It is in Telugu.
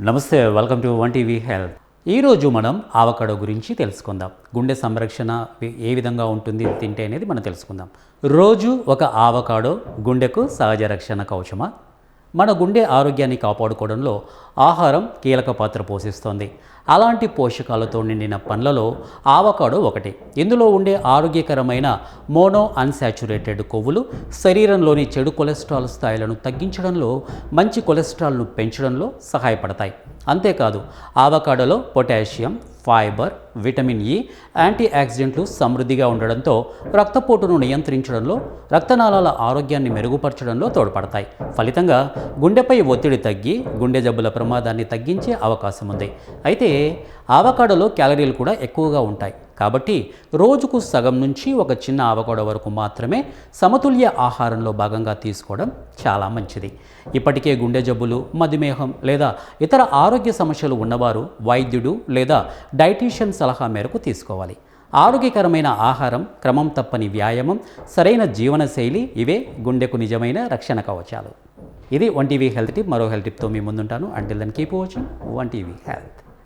నమస్తే, welcome to one TV health. ఈరోజు మనం ఆవకాడో గురించి తెలుసుకుందాం. గుండె సంరక్షణ ఏ విధంగా ఉంటుంది తింటే అనేది మనం తెలుసుకుందాం. రోజు ఒక ఆవకాడో గుండెకు సహజ రక్షణ కవచమా? మన గుండె ఆరోగ్యాన్ని కాపాడుకోవడంలో ఆహారం కీలక పాత్ర పోషిస్తోంది. అలాంటి పోషకాలతో నిండిన పండ్లలో ఆవకాడో ఒకటి. ఇందులో ఉండే ఆరోగ్యకరమైన మోనో అన్సాచురేటెడ్ కొవ్వులు శరీరంలోని చెడు కొలెస్ట్రాల్ స్థాయిలను తగ్గించడంలో, మంచి కొలెస్ట్రాల్ను పెంచడంలో సహాయపడతాయి. అంతేకాదు, ఆవకాడోలో potassium, fibre, vitamin E, anti ఆక్సిడెంట్లు సమృద్ధిగా ఉండడంతో రక్తపోటును నియంత్రించడంలో, రక్తనాళాల ఆరోగ్యాన్ని మెరుగుపరచడంలో తోడ్పడతాయి. ఫలితంగా గుండెపై ఒత్తిడి తగ్గి గుండె జబ్బుల ప్రమాదాన్ని తగ్గించే అవకాశం ఉంది. అయితే ఆవకాడోలో క్యాలరీలు కూడా ఎక్కువగా ఉంటాయి. కాబట్టి రోజుకు సగం నుంచి ఒక చిన్న ఆవకాడో వరకు మాత్రమే సమతుల్య ఆహారంలో భాగంగా తీసుకోవడం చాలా మంచిది. ఇప్పటికే గుండె జబ్బులు, మధుమేహం లేదా ఇతర ఆరోగ్య సమస్యలు ఉన్నవారు వైద్యుడు లేదా డైటీషియన్ సలహా మేరకు తీసుకోవాలి. ఆరోగ్యకరమైన ఆహారం, క్రమం తప్పని వ్యాయామం, సరైన జీవనశైలి ఇవే గుండెకు నిజమైన రక్షణ కవచాలు. ఇది వన్ టీవీ హెల్త్ టిప్. మరో హెల్త్ టిప్తో మీ ముందుంటాను. Until then keep watching one TV health.